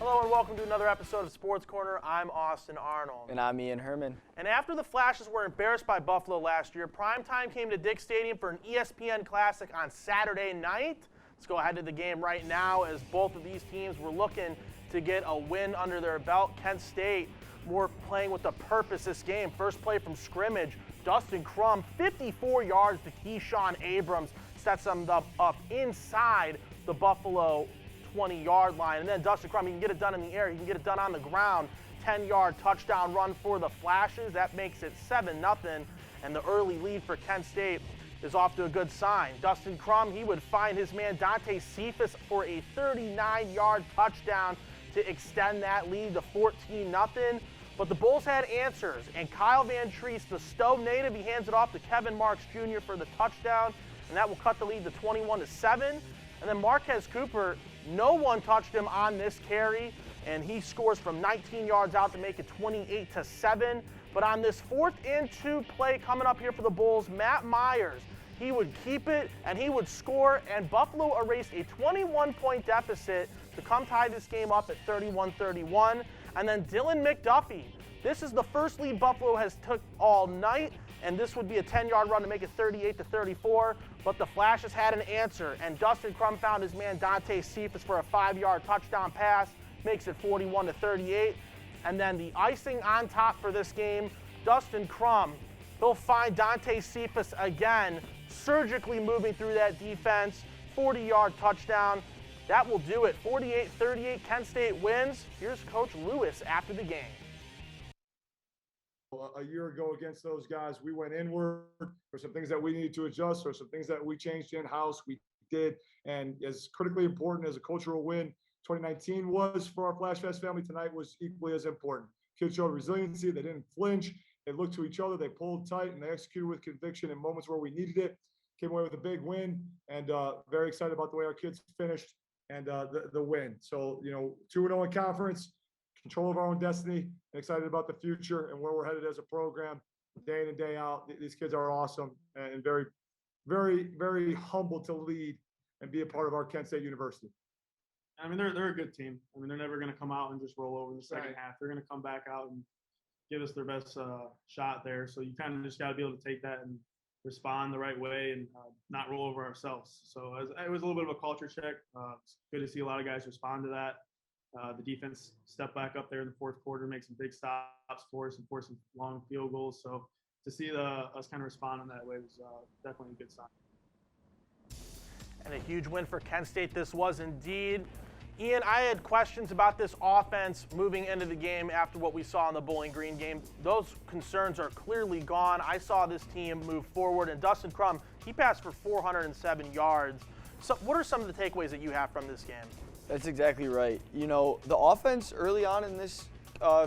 Hello and welcome to another episode of Sports Corner. I'm Austin Arnold. And I'm Ian Herman. And after the Flashes were embarrassed by Buffalo last year, primetime came to Dick Stadium for an ESPN Classic on Saturday night. Let's go ahead to the game right now as both of these teams were looking to get a win under their belt. Kent State were playing with a purpose this game. First play from scrimmage, Dustin Crum, 54 yards to Keyshawn Abrams, sets them up inside the Buffalo 20-yard line. And then Dustin Crum, he can get it done in the air, he can get it done on the ground. 10-yard touchdown run for the Flashes. That makes it 7-0, and the early lead for Kent State is off to a good sign. Dustin Crum, he would find his man Dante Cephas for a 39-yard touchdown to extend that lead to 14-0. But the Bulls had answers, and Kyle Van Treese, the Stowe native, he hands it off to Kevin Marks Jr. for the touchdown, and that will cut the lead to 21-7. And then Marquez Cooper, no one touched him on this carry, and he scores from 19 yards out to make it 28-7. But on this 4th and 2 play coming up here for the Bulls, Matt Myers, he would keep it and he would score, and Buffalo erased a 21-point deficit to come tie this game up at 31-31. And then Dylan McDuffie, this is the first lead Buffalo has took all night, and this would be a 10-yard run to make it 38-34. But the Flashes had an answer, and Dustin Crum found his man Dante Cephas for a 5-yard touchdown pass, makes it 41-38. And then the icing on top for this game, Dustin Crum, he'll find Dante Cephas again, surgically moving through that defense, 40-yard touchdown. That will do it. 48-38, Kent State wins. Here's Coach Lewis after the game. A year ago against those guys, we went inward. There's some things that we needed to adjust. There's some things that we changed in-house. We did. And as critically important as a cultural win 2019 was for our Flash Fest family, tonight was equally as important. Kids showed resiliency. They didn't flinch. They looked to each other. They pulled tight, and they executed with conviction in moments where we needed it. Came away with a big win, and very excited about the way our kids finished and the win. So, 2-0 in conference, control of our own destiny, and excited about the future and where we're headed as a program day in and day out. These kids are awesome and very, very, very humble to lead and be a part of our Kent State University. I mean, they're a good team. I mean, they're never going to come out and just roll over in the second Right. half. They're going to come back out and give us their best shot there. So you kind of just got to be able to take that and respond the right way and not roll over ourselves. So it was a little bit of a culture check. It's good to see a lot of guys respond to that. The defense stepped back up there in the fourth quarter, make some big stops for us and force some long field goals. So to see us kind of respond in that way was definitely a good sign. And a huge win for Kent State this was indeed. Ian, I had questions about this offense moving into the game after what we saw in the Bowling Green game. Those concerns are clearly gone. I saw this team move forward, and Dustin Crum, he passed for 407 yards. So what are some of the takeaways that you have from this game? That's exactly right. The offense early on in this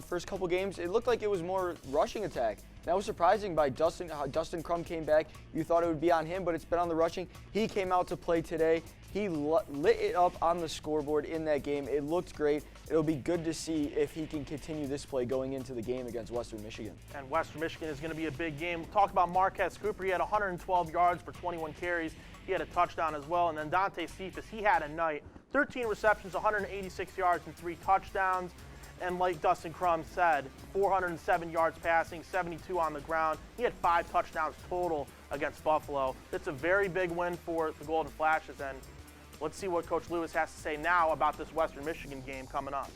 first couple games, it looked like it was more rushing attack. That was surprising by how Dustin Crum came back. You thought it would be on him, but it's been on the rushing. He came out to play today. He lit it up on the scoreboard in that game. It looked great. It'll be good to see if he can continue this play going into the game against Western Michigan. And Western Michigan is going to be a big game. We'll talk about Marquez Cooper. He had 112 yards for 21 carries. He had a touchdown as well. And then Dante Cephas, he had a night. 13 receptions, 186 yards, and 3 touchdowns. And like Dustin Crum said, 407 yards passing, 72 on the ground. He had 5 touchdowns total against Buffalo. It's a very big win for the Golden Flashes, and let's see what Coach Lewis has to say now about this Western Michigan game coming up.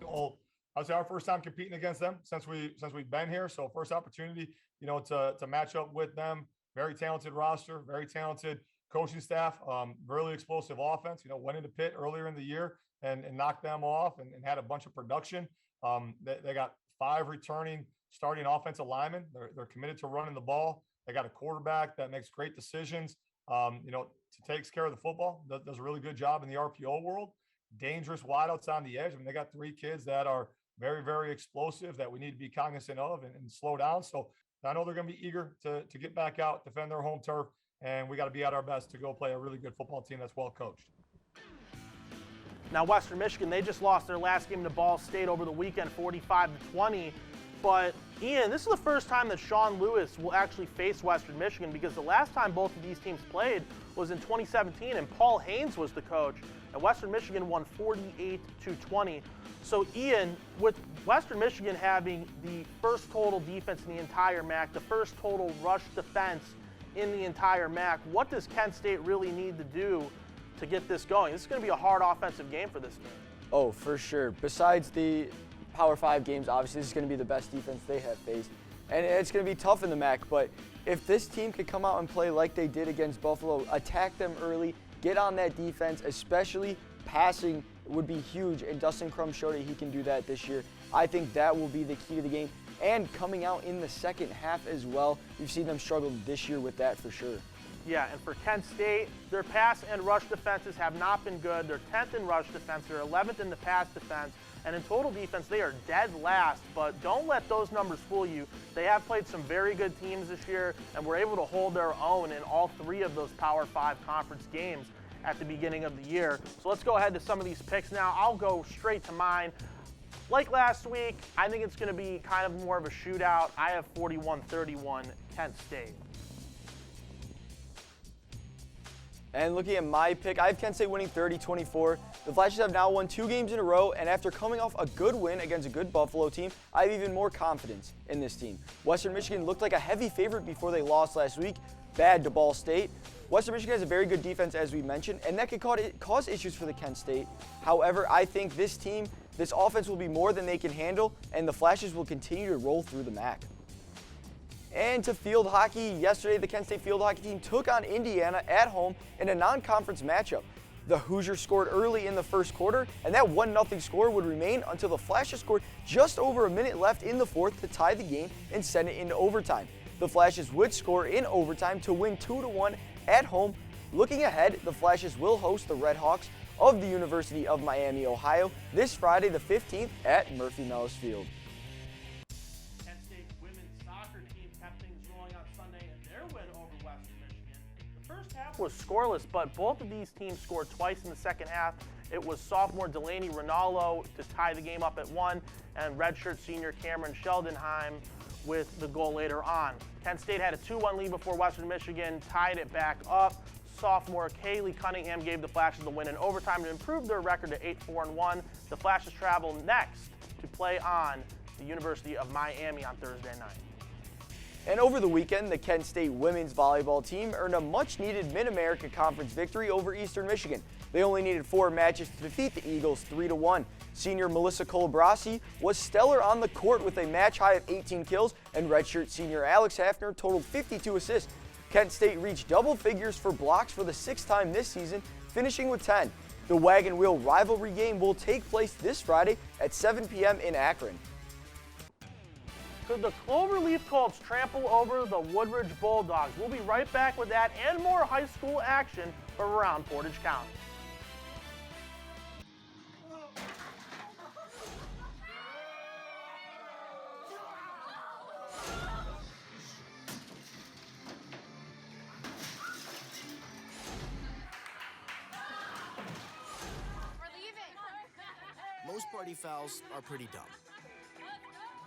Well, I would say our first time competing against them since we've been here. So first opportunity, to match up with them. Very talented roster, very talented coaching staff, really explosive offense. Went into Pitt earlier in the year and knocked them off and had a bunch of production. They got 5 returning starting offensive linemen. They're committed to running the ball. They got a quarterback that makes great decisions. Takes care of the football, does a really good job in the RPO world. Dangerous wideouts on the edge. I mean, they got 3 kids that are very, very explosive that we need to be cognizant of and slow down. So I know they're going to be eager to get back out, defend their home turf, and we got to be at our best to go play a really good football team that's well coached. Now, Western Michigan, they just lost their last game to Ball State over the weekend, 45-20. But, Ian, this is the first time that Sean Lewis will actually face Western Michigan, because the last time both of these teams played was in 2017, and Paul Haynes was the coach, and Western Michigan won 48-20. So, Ian, with Western Michigan having the first total defense in the entire MAC, the first total rush defense in the entire MAC, what does Kent State really need to do to get this going? This is going to be a hard offensive game for this team. Oh, for sure. Besides the Power 5 games, obviously this is going to be the best defense they have faced. And it's going to be tough in the MAC, but if this team could come out and play like they did against Buffalo, attack them early, get on that defense, especially passing would be huge, and Dustin Crum showed that he can do that this year. I think that will be the key to the game. And coming out in the second half as well, we've seen them struggle this year with that for sure. Yeah, and for Kent State, their pass and rush defenses have not been good. They're 10th in rush defense, they're 11th in the pass defense, and in total defense, they are dead last. But don't let those numbers fool you. They have played some very good teams this year, and were able to hold their own in all 3 of those Power 5 conference games at the beginning of the year. So let's go ahead to some of these picks now. I'll go straight to mine. Like last week, I think it's going to be kind of more of a shootout. I have 41-31 Kent State. And looking at my pick, I have Kent State winning 30-24. The Flashes have now won 2 games in a row, and after coming off a good win against a good Buffalo team, I have even more confidence in this team. Western Michigan looked like a heavy favorite before they lost last week, bad to Ball State. Western Michigan has a very good defense, as we mentioned, and that could cause issues for the Kent State. However, I think this team, this offense will be more than they can handle, and the Flashes will continue to roll through the MAC. And to field hockey, yesterday the Kent State field hockey team took on Indiana at home in a non-conference matchup. The Hoosiers scored early in the first quarter, and that 1-0 score would remain until the Flashes scored just over a minute left in the fourth to tie the game and send it into overtime. The Flashes would score in overtime to win 2-1 at home. Looking ahead, the Flashes will host the Red Hawks of the University of Miami, Ohio, this Friday the 15th at Murphy Mellis Field. Kent State women's soccer team kept things rolling on Sunday in their win over Western Michigan. The first half was scoreless, but both of these teams scored twice in the second half. It was sophomore Delaney Rinaldo to tie the game up at 1, and redshirt senior Cameron Sheldonheim with the goal later on. Kent State had a 2-1 lead before Western Michigan tied it back up. Sophomore Kaylee Cunningham gave the Flashes the win in overtime to improve their record to 8-4-1. The Flashes travel next to play on the University of Miami on Thursday night. And over the weekend, the Kent State women's volleyball team earned a much-needed Mid-America Conference victory over Eastern Michigan. They only needed 4 matches to defeat the Eagles 3-1. Senior Melissa Colabrasi was stellar on the court with a match high of 18 kills, and redshirt senior Alex Hafner totaled 52 assists. Kent State reached double figures for blocks for the 6th time this season, finishing with 10. The Wagon Wheel rivalry game will take place this Friday at 7 p.m. in Akron. Could the Cloverleaf Colts trample over the Woodridge Bulldogs? We'll be right back with that and more high school action from around Portage County. Most party fouls are pretty dumb.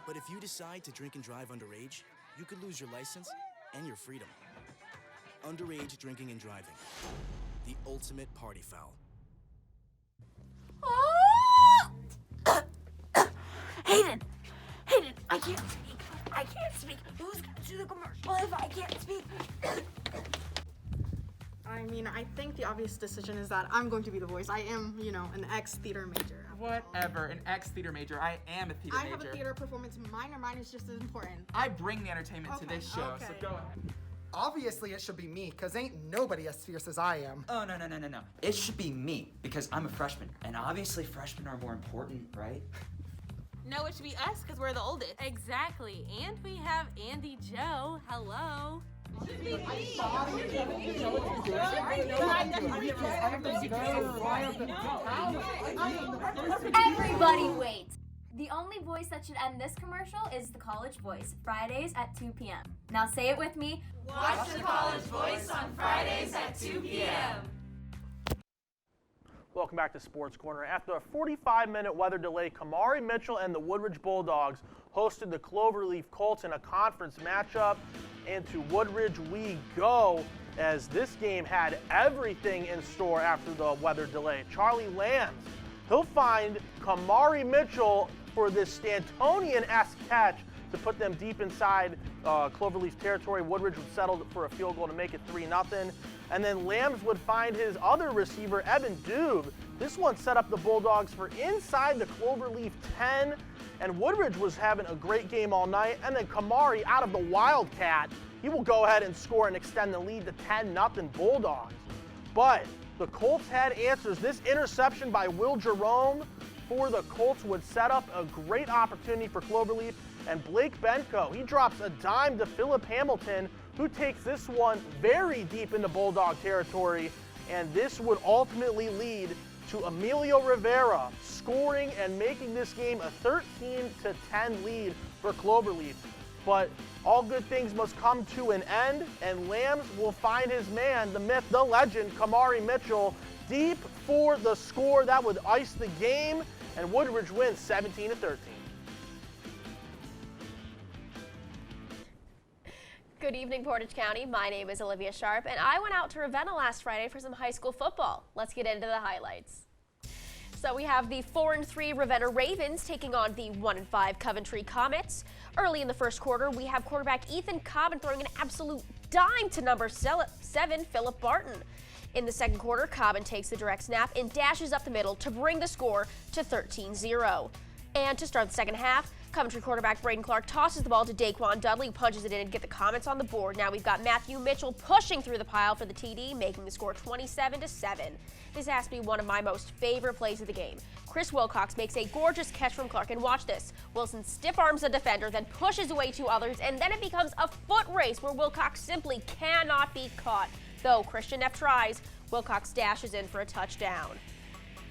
But if you decide to drink and drive underage, you could lose your license and your freedom. Underage drinking and driving. The ultimate party foul. Hayden, I can't speak. Who's gonna do the commercial if I can't speak? I mean, I think the obvious decision is that I'm going to be the voice. I am, an ex-theater major. Whatever, an ex-theater major. I am a theater major. I have a theater performance minor. Mine is just as important. I bring the entertainment to this show, so okay. go ahead. Obviously, it should be me, because ain't nobody as fierce as I am. Oh, no. It should be me, because I'm a freshman. And obviously, freshmen are more important, right? No, it should be us, because we're the oldest. Exactly. And we have Andy Joe. Hello. Everybody wait. The only voice that should end this commercial is the College Voice, Fridays at 2 p.m. Now say it with me. Watch the College Voice on Fridays at 2 p.m. Welcome back to Sports Corner. After a 45-minute weather delay, Kamari Mitchell and the Woodridge Bulldogs hosted the Cloverleaf Colts in a conference matchup. And to Woodridge we go, as this game had everything in store after the weather delay. Charlie Lambs, he'll find Kamari Mitchell for this Stantonian-esque catch to put them deep inside Cloverleaf territory. Woodridge would settle for a field goal to make it 3-0. And then Lambs would find his other receiver, Evan Dube. This one set up the Bulldogs for inside the Cloverleaf 10. And Woodridge was having a great game all night. And then Kamari, out of the Wildcat, he will go ahead and score and extend the lead to 10-0 Bulldogs. But the Colts had answers. This interception by Will Jerome for the Colts would set up a great opportunity for Cloverleaf. And Blake Benko, he drops a dime to Philip Hamilton, who takes this one very deep into Bulldog territory. And this would ultimately lead to Emilio Rivera scoring and making this game a 13-10 lead for Cloverleaf. But all good things must come to an end, and Lambs will find his man, the myth, the legend, Kamari Mitchell, deep for the score that would ice the game, and Woodridge wins 17-13. Good evening, Portage County. My name is Olivia Sharp, and I went out to Ravenna last Friday for some high school football. Let's get into the highlights. So we have the 4-3 Ravenna Ravens taking on the 1-5 Coventry Comets. Early in the first quarter, we have quarterback Ethan Cobbin throwing an absolute dime to number 7, Philip Barton. In the second quarter, Cobbin takes the direct snap and dashes up the middle to bring the score to 13-0. And to start the second half, Coventry quarterback Braden Clark tosses the ball to Daquan Dudley, who punches it in and get the Comets on the board. Now we've got Matthew Mitchell pushing through the pile for the TD, making the score 27-7. This has to be one of my most favorite plays of the game. Chris Wilcox makes a gorgeous catch from Clark, and watch this. Wilson stiff arms a defender, then pushes away two others, and then it becomes a foot race where Wilcox simply cannot be caught. Though Christian F. tries, Wilcox dashes in for a touchdown.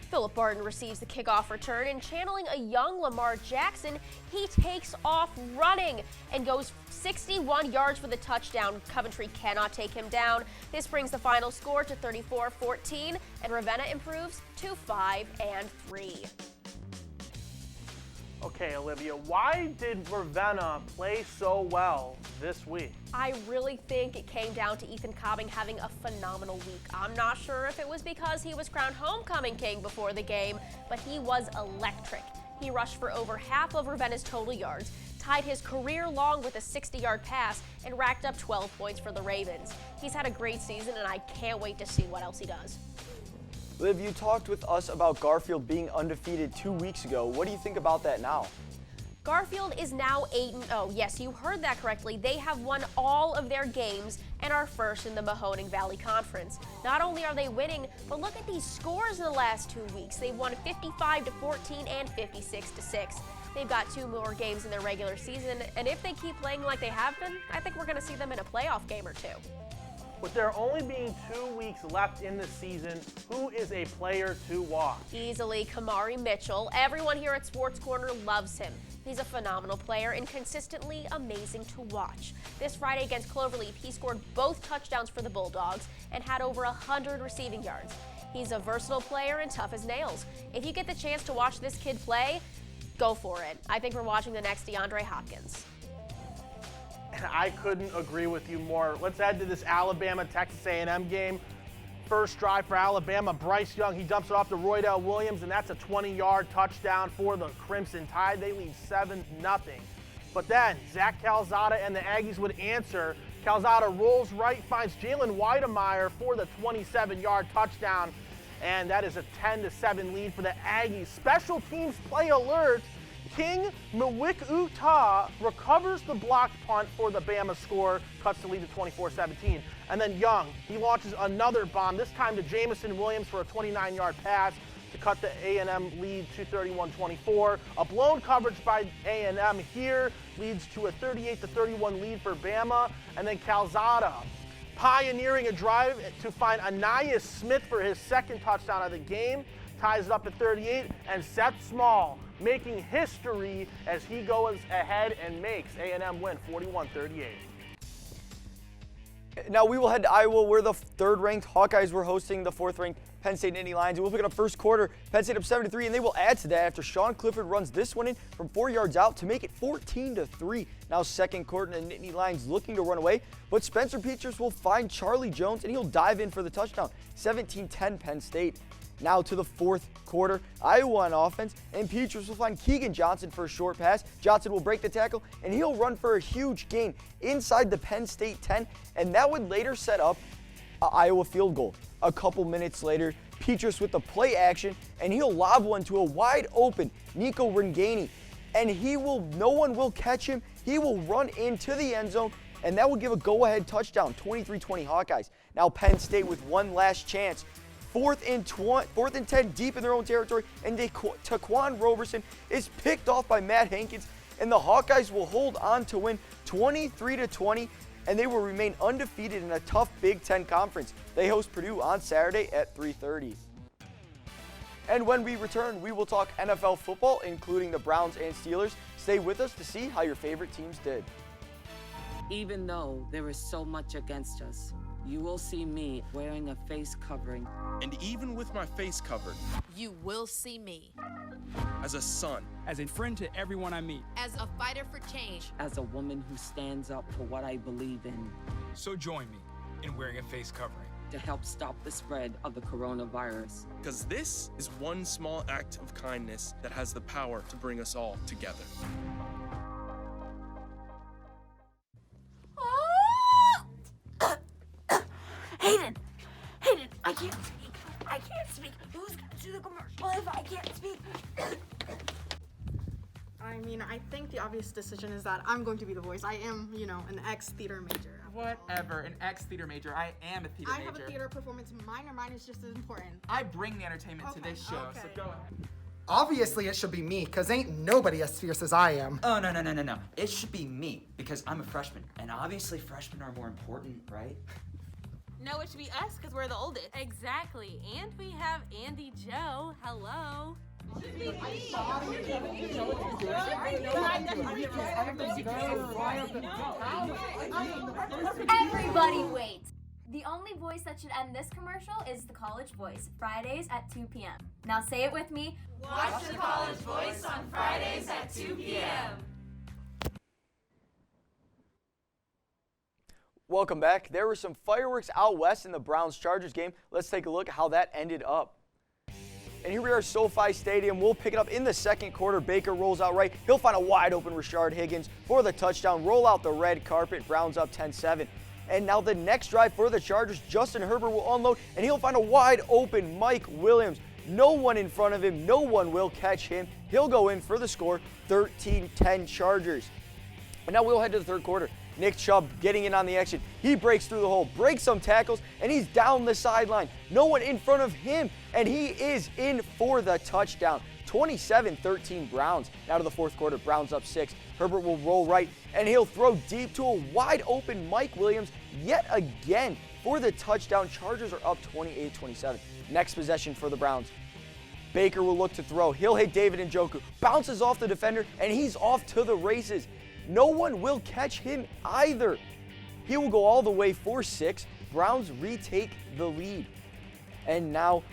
Philip Barton receives the kickoff return, and channeling a young Lamar Jackson, he takes off running and goes 61 yards for the touchdown. Coventry cannot take him down. This brings the final score to 34-14, and Ravenna improves to 5-3. Okay, Olivia, why did Ravenna play so well this week? I really think it came down to Ethan Cobbing having a phenomenal week. I'm not sure if it was because he was crowned homecoming king before the game, but he was electric. He rushed for over half of Ravenna's total yards, tied his career long with a 60-yard pass, and racked up 12 points for the Ravens. He's had a great season, and I can't wait to see what else he does. Liv, you talked with us about Garfield being undefeated 2 weeks ago. What do you think about that now? Garfield is now 8-0. Yes, you heard that correctly. They have won all of their games and are first in the Mahoning Valley Conference. Not only are they winning, but look at these scores in the last 2 weeks. They've won 55-14 and 56-6. They've got 2 more games in their regular season, and if they keep playing like they have been, I think we're going to see them in a playoff game or two. With there only being 2 weeks left in the season, who is a player to watch? Easily Kamari Mitchell. Everyone here at Sports Corner loves him. He's a phenomenal player and consistently amazing to watch. This Friday against Cloverleaf, he scored both touchdowns for the Bulldogs and had over 100 receiving yards. He's a versatile player and tough as nails. If you get the chance to watch this kid play, go for it. I think we're watching the next DeAndre Hopkins. And I couldn't agree with you more. Let's head to this Alabama-Texas A&M game. First drive for Alabama, Bryce Young, he dumps it off to Roydell Williams, and that's a 20-yard touchdown for the Crimson Tide. They lead 7-0. But then Zach Calzada and the Aggies would answer. Calzada rolls right, finds Jalen Weidemeyer for the 27-yard touchdown, and that is a 10-7 lead for the Aggies. Special teams play alert. King Mwikuta recovers the blocked punt for the Bama score, cuts the lead to 24-17. And then Young, he launches another bomb, this time to Jamison Williams for a 29-yard pass to cut the A&M lead to 31-24. A blown coverage by A&M here leads to a 38-31 lead for Bama. And then Calzada pioneering a drive to find Anais Smith for his second touchdown of the game, ties it up at 38, and Seth Small making history as he goes ahead and makes A&M win 41-38. Now we will head to Iowa, where the third-ranked Hawkeyes were hosting the fourth-ranked Penn State Nittany Lions. We'll pick it up first quarter. Penn State up 7-3, and they will add to that after Sean Clifford runs this one in from 4 yards out to make it 14-3. Now second quarter, the Nittany Lions looking to run away, but Spencer Petras will find Charlie Jones, and he'll dive in for the touchdown. 17-10 Penn State. Now to the fourth quarter, Iowa on offense, and Petras will find Keegan Johnson for a short pass. Johnson will break the tackle, and he'll run for a huge gain inside the Penn State 10, and that would later set up an Iowa field goal. A couple minutes later, Petras with the play action, and he'll lob one to a wide open Nico Ringani, and no one will catch him. He will run into the end zone, and that will give a go-ahead touchdown, 23-20 Hawkeyes. Now Penn State with one last chance. Fourth and 10 deep in their own territory, and Taquan Roberson is picked off by Matt Hankins, and the Hawkeyes will hold on to win 23-20, and they will remain undefeated in a tough Big Ten conference. They host Purdue on Saturday at 3:30. And when we return, we will talk NFL football, including the Browns and Steelers. Stay with us to see how your favorite teams did. Even though there is so much against us, you will see me wearing a face covering. And even with my face covered, You will see me as a son, as a friend to everyone I meet, as a fighter for change, as a woman who stands up for what I believe in, so join me in wearing a face covering to help stop the spread of the coronavirus. because this is one small act of kindness that has the power to bring us all together. Hayden, I can't speak. Who's gonna do the commercial if I can't speak? I mean, I think the obvious decision is that I'm going to be the voice. I am, an ex-theater major. Whatever, an ex-theater major. I am a theater major. I have a theater performance minor. Mine is just as important. I bring the entertainment to this show, so go ahead. Obviously, it should be me, because ain't nobody as fierce as I am. Oh, no. It should be me, because I'm a freshman. And obviously, freshmen are more important, right? No, it should be us because we're the oldest. Exactly. And we have Andy Joe. Hello. Everybody wait! The only voice that should end this commercial is the College Voice, Fridays at 2 p.m. Now say it with me. Watch the College Voice on Fridays at 2 p.m. Welcome back. There were some fireworks out west in the Browns-Chargers game. Let's take a look at how that ended up. And here we are at SoFi Stadium. We'll pick it up in the second quarter. Baker rolls out right. He'll find a wide open Rashard Higgins for the touchdown. Roll out the red carpet. Browns up 10-7. And now the next drive for the Chargers, Justin Herbert will unload, and he'll find a wide open Mike Williams. No one in front of him. No one will catch him. He'll go in for the score, 13-10 Chargers. And now we'll head to the third quarter. Nick Chubb getting in on the action. He breaks through the hole, breaks some tackles, and he's down the sideline. No one in front of him, and he is in for the touchdown. 27-13 Browns. Now to the fourth quarter, Browns up 6. Herbert will roll right, and he'll throw deep to a wide open Mike Williams yet again for the touchdown. Chargers are up 28-27. Next possession for the Browns. Baker will look to throw. He'll hit David Njoku. Bounces off the defender, and he's off to the races. No one will catch him either. He will go all the way for 6. Browns retake the lead. And now,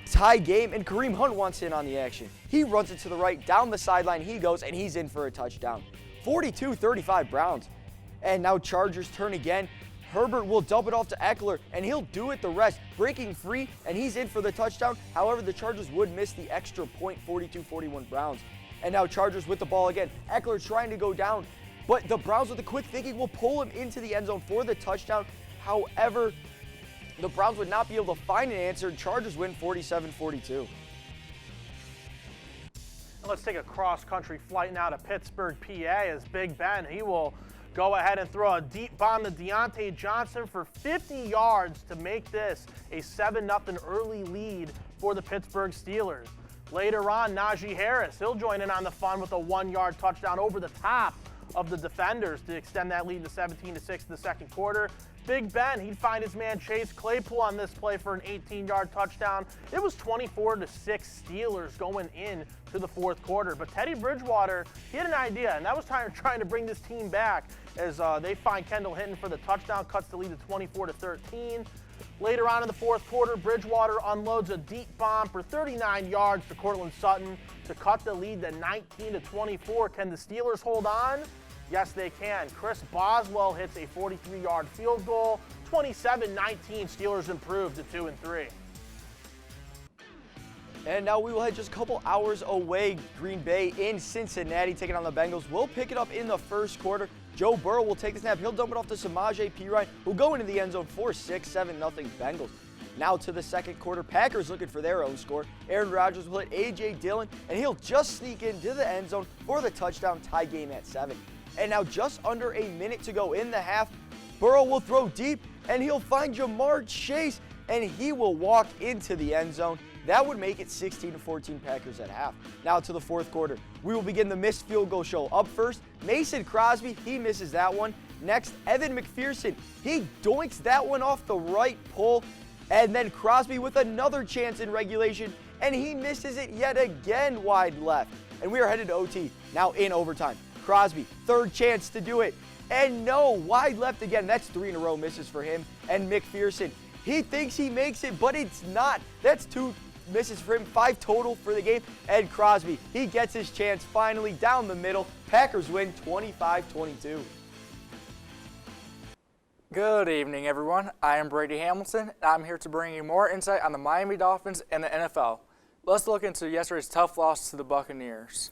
tie game, and Kareem Hunt wants in on the action. He runs it to the right, down the sideline he goes, and he's in for a touchdown. 42-35 Browns. And now Chargers turn again. Herbert will dump it off to Eckler, and he'll do it the rest, breaking free, and he's in for the touchdown. However, the Chargers would miss the extra point, 42-41 Browns. And now Chargers with the ball again. Eckler trying to go down, but the Browns with the quick thinking will pull him into the end zone for the touchdown. However, the Browns would not be able to find an answer. Chargers win 47-42. Let's take a cross-country flight now to Pittsburgh, PA, as Big Ben, he will go ahead and throw a deep bomb to Deontay Johnson for 50 yards to make this a 7-0 early lead for the Pittsburgh Steelers. Later on, Najee Harris, he'll join in on the fun with a 1-yard touchdown over the top of the defenders to extend that lead to 17-6 in the second quarter. Big Ben, he'd find his man Chase Claypool on this play for an 18-yard touchdown. It was 24-6 Steelers going in to the fourth quarter. But Teddy Bridgewater, he had an idea, and that was trying to bring this team back as they find Kendall Hinton for the touchdown, cuts the lead to 24-13. Later on in the fourth quarter, Bridgewater unloads a deep bomb for 39 yards to Cortland Sutton to cut the lead to 19-24. Can the Steelers hold on? Yes, they can. Chris Boswell hits a 43-yard field goal. 27-19, Steelers improve to 2-3. And now we will head just a couple hours away. Green Bay in Cincinnati taking on the Bengals. We'll pick it up in the first quarter. Joe Burrow will take the snap. He'll dump it off to Samaje Perine, who'll go into the end zone for 6-7-0 Bengals. Now to the second quarter. Packers looking for their own score. Aaron Rodgers will hit A.J. Dillon, and he'll just sneak into the end zone for the touchdown, tie game at 7. And now just under a minute to go in the half. Burrow will throw deep, and he'll find Jamar Chase, and he will walk into the end zone. That would make it 16-14 Packers at half. Now to the fourth quarter. We will begin the missed field goal show. Up first, Mason Crosby. He misses that one. Next, Evan McPherson. He doinks that one off the right pole. And then Crosby with another chance in regulation, and he misses it yet again wide left. And we are headed to OT, now in overtime. Crosby, third chance to do it. And no, wide left again. That's 3 in a row misses for him. And McPherson, he thinks he makes it, but it's not. That's 2 misses for him, 5 total for the game. And Crosby, he gets his chance finally down the middle. Packers win 25-22. Good evening, everyone. I am Brady Hamilton, and I'm here to bring you more insight on the Miami Dolphins and the NFL. Let's look into yesterday's tough loss to the Buccaneers.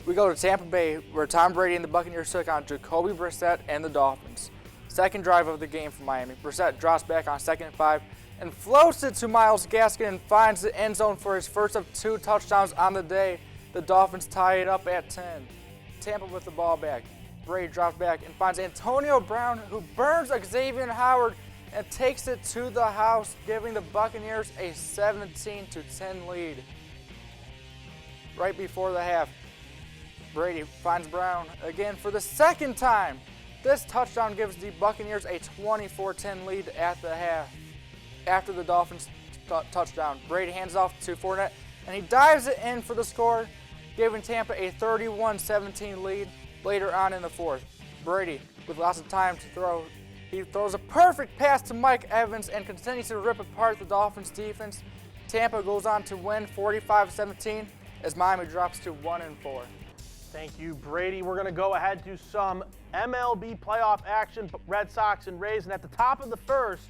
We go to Tampa Bay, where Tom Brady and the Buccaneers took on Jacoby Brissett and the Dolphins. Second drive of the game for Miami. Brissett drops back on 2nd and 5 and floats it to Myles Gaskin and finds the end zone for his first of 2 touchdowns on the day. The Dolphins tie it up at 10. Tampa with the ball back. Brady drops back and finds Antonio Brown, who burns Xavier Howard and takes it to the house, giving the Buccaneers a 17-10 lead. Right before the half, Brady finds Brown again for the second time. This touchdown gives the Buccaneers a 24-10 lead at the half. After the Dolphins touchdown, Brady hands off to Fournette, and he dives it in for the score, giving Tampa a 31-17 lead later on in the fourth. Brady, with lots of time to throw, he throws a perfect pass to Mike Evans and continues to rip apart the Dolphins' defense. Tampa goes on to win 45-17 as Miami drops to 1-4. Thank you, Brady. We're going to go ahead to some MLB playoff action, Red Sox and Rays. And at the top of the first,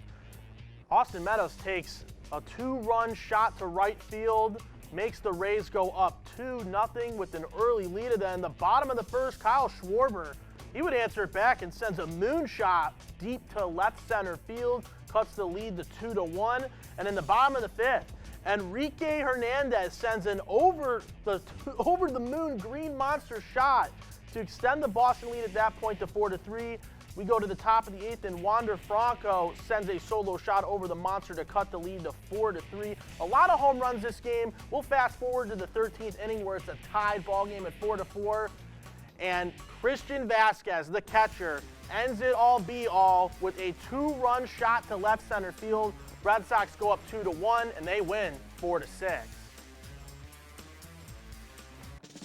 Austin Meadows takes a 2-run shot to right field, makes the Rays go up 2-0 with an early lead. And then the bottom of the first, Kyle Schwarber, he would answer it back and sends a moonshot deep to left center field, cuts the lead to 2-1. And in the bottom of the fifth, Enrique Hernandez sends an over the moon green monster shot to extend the Boston lead at that point to 4-3. We go to the top of the 8th, and Wander Franco sends a solo shot over the monster to cut the lead to 4-3. A lot of home runs this game. We'll fast forward to the 13th inning where it's a tied ball game at 4-4. And Christian Vasquez, the catcher, ends it all be all with a 2-run shot to left center field. Red Sox go up 2-1, and they win 4-6.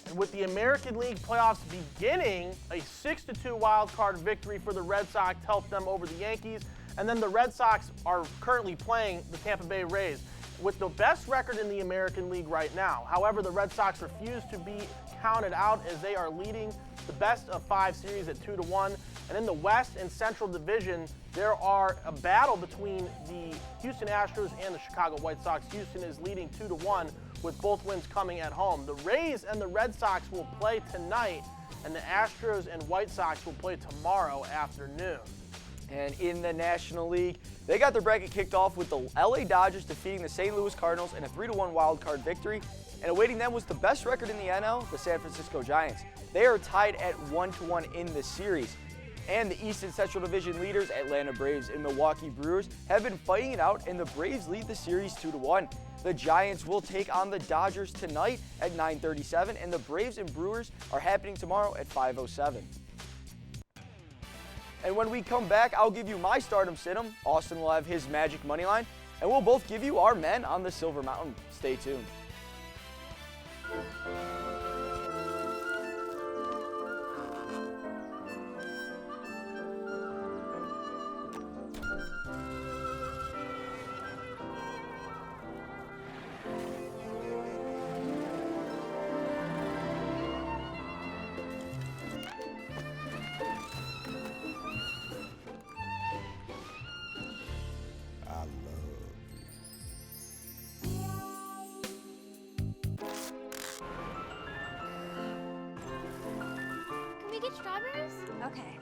And with the American League playoffs beginning, a 6-2 wild card victory for the Red Sox helped them over the Yankees. And then the Red Sox are currently playing the Tampa Bay Rays with the best record in the American League right now. However, the Red Sox refuse to be counted out as they are leading the best of 5 series at 2-1. And in the West and Central Division, there are a battle between the Houston Astros and the Chicago White Sox. Houston is leading 2-1 with both wins coming at home. The Rays and the Red Sox will play tonight, and the Astros and White Sox will play tomorrow afternoon. And in the National League, they got their bracket kicked off with the LA Dodgers defeating the St. Louis Cardinals in a 3-1 wild card victory. And awaiting them was the best record in the NL, the San Francisco Giants. They are tied at 1-1 in the series. And the East and Central Division leaders, Atlanta Braves and Milwaukee Brewers, have been fighting it out, and the Braves lead the series 2-1. The Giants will take on the Dodgers tonight at 9:37, and the Braves and Brewers are happening tomorrow at 5:07. And when we come back, I'll give you my stardom situm. Austin will have his Magic money line, and we'll both give you our men on the Silver Mountain. Stay tuned. Can we get strawberries? Okay.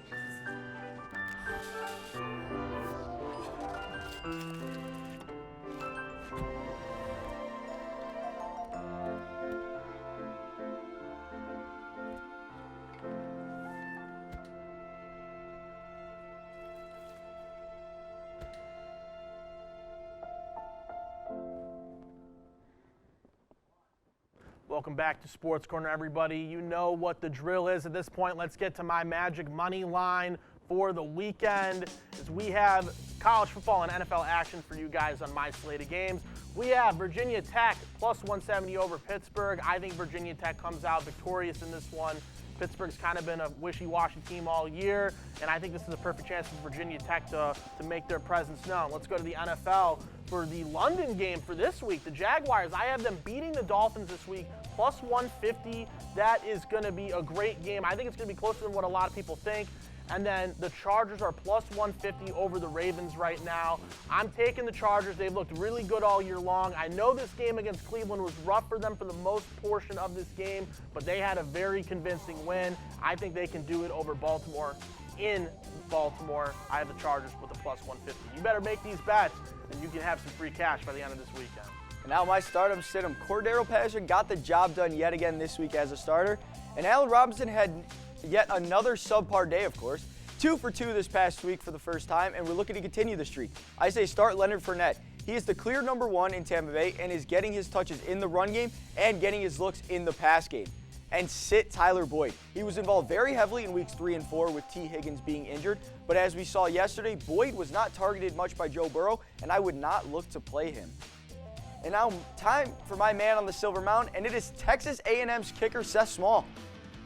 Welcome back to Sports Corner, everybody. You know what the drill is at this point. Let's get to my Magic money line for the weekend, as we have college football and NFL action for you guys on my slate of games. We have Virginia Tech plus 170 over Pittsburgh. I think Virginia Tech comes out victorious in this one. Pittsburgh's kind of been a wishy-washy team all year, and I think this is a perfect chance for Virginia Tech to make their presence known. Let's go to the NFL for the London game for this week. The Jaguars, I have them beating the Dolphins this week, plus 150. That is going to be a great game. I think it's going to be closer than what a lot of people think. And then the Chargers are plus 150 over the Ravens right now. I'm taking the Chargers. They've looked really good all year long. I know this game against Cleveland was rough for them for the most portion of this game, but they had a very convincing win. I think they can do it over Baltimore. In Baltimore, I have the Chargers with a plus 150. You better make these bets, and you can have some free cash by the end of this weekend. And now my stardom situm. Cordero Patterson got the job done yet again this week as a starter, and Allen Robinson had yet another subpar day, of course. 2 for 2 this past week for the first time, and we're looking to continue the streak. I say start Leonard Fournette. He is the clear number 1 in Tampa Bay and is getting his touches in the run game and getting his looks in the pass game. And sit Tyler Boyd. He was involved very heavily in weeks 3 and 4 with T. Higgins being injured, but as we saw yesterday, Boyd was not targeted much by Joe Burrow, and I would not look to play him. And now time for my man on the Silver Mountain, and it is Texas A&M's kicker Seth Small.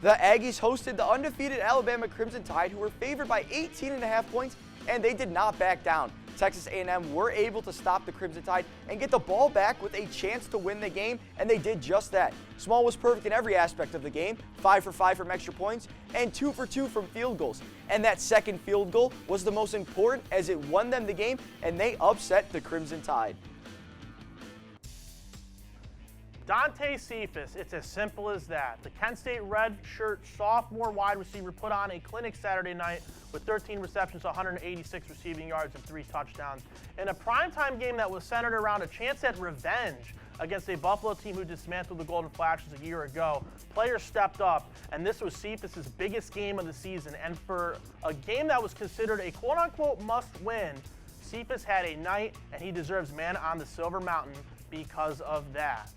The Aggies hosted the undefeated Alabama Crimson Tide, who were favored by 18.5 points, and they did not back down. Texas A&M were able to stop the Crimson Tide and get the ball back with a chance to win the game, and they did just that. Small was perfect in every aspect of the game, 5 for 5 from extra points, and 2 for 2 from field goals. And that second field goal was the most important, as it won them the game, and they upset the Crimson Tide. Dante Cephas, it's as simple as that. The Kent State redshirt sophomore wide receiver put on a clinic Saturday night with 13 receptions, 186 receiving yards, and 3 touchdowns. In a primetime game that was centered around a chance at revenge against a Buffalo team who dismantled the Golden Flashes a year ago, players stepped up, and this was Cephas' biggest game of the season. And for a game that was considered a quote-unquote must-win, Cephas had a night, and he deserves man on the Silver Mountain because of that.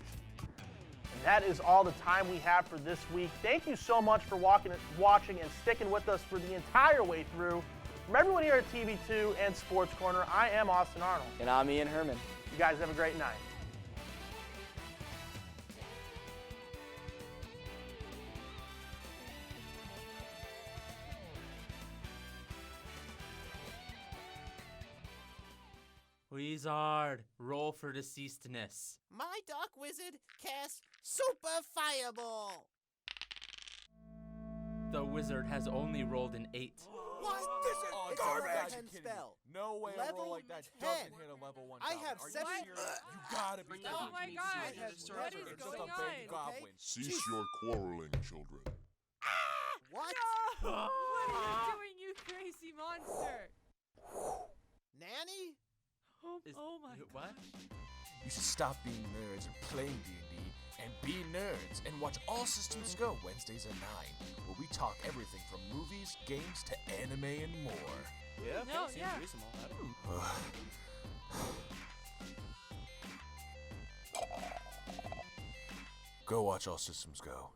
That is all the time we have for this week. Thank you so much for watching and sticking with us for the entire way through. From everyone here at TV2 and Sports Corner, I am Austin Arnold. And I'm Ian Herman. You guys have a great night. Wizard, roll for deceasedness. My Dark Wizard casts Super Fireball. The wizard has only rolled an 8. What? This is garbage! Spell. No way a roll like that doesn't hit a level 1 I goblin. have Are you 7. serious? You gotta be kidding Oh my me. God! It's just What is a going baby on? goblin. Cease your quarreling, children. What? No! What are you doing, you crazy monster? Nanny? Oh my What? You should stop being nerds and playing D&D and be nerds and watch All Systems Go Wednesdays at 9, where where we talk everything from movies, games, to anime and more. Yeah, No, seems yeah. reasonable. Go watch All Systems Go.